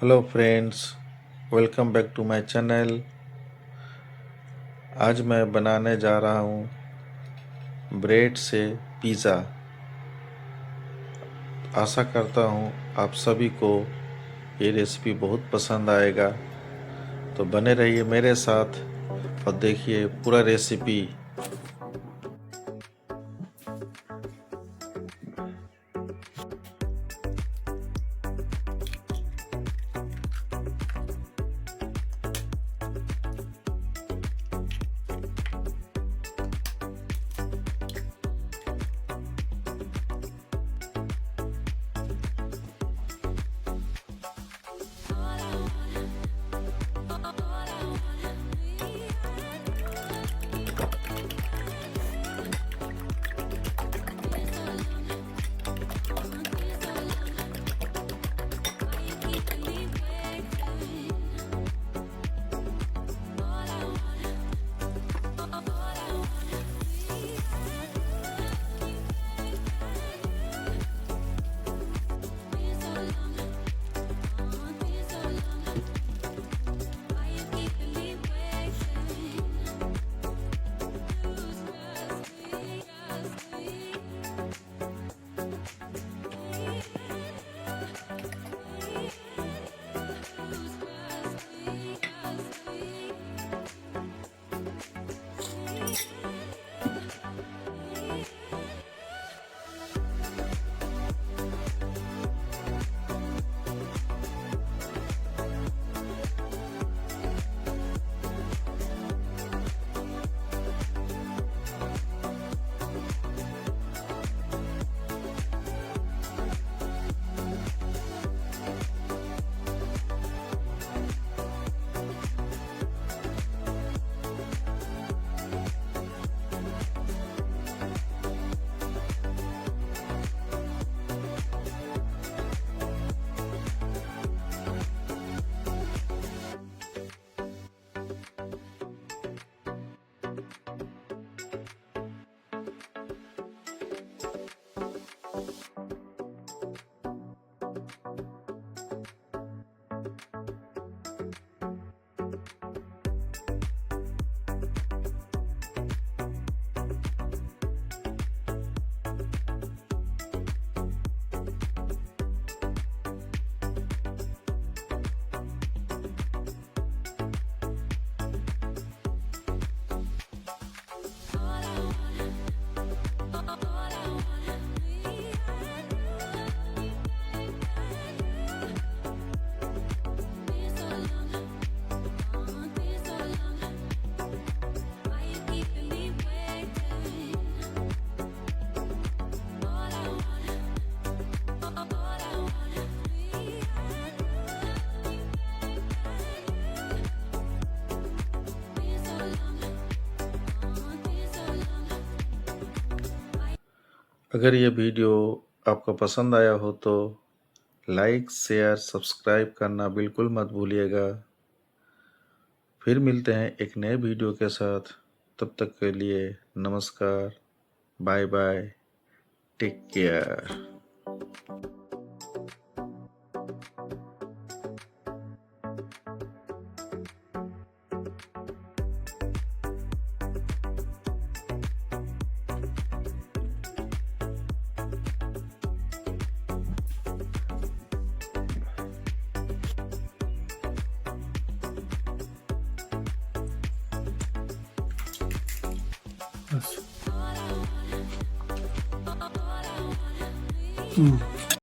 Hello friends, welcome back to my channel. आज मैं बनाने जा रहा हूँ ब्रेड से पिज़्ज़ा। आशा करता हूँ आप सभी को ये रेसिपी बहुत पसंद आएगा, तो बने रहिए मेरे साथ और देखिए पूरा रेसिपी। अगर ये वीडियो आपको पसंद आया हो तो लाइक, शेयर, सब्सक्राइब करना बिल्कुल मत भूलिएगा। फिर मिलते हैं एक नए वीडियो के साथ। तब तक के लिए नमस्कार, बाय बाय, टेक केयर। बस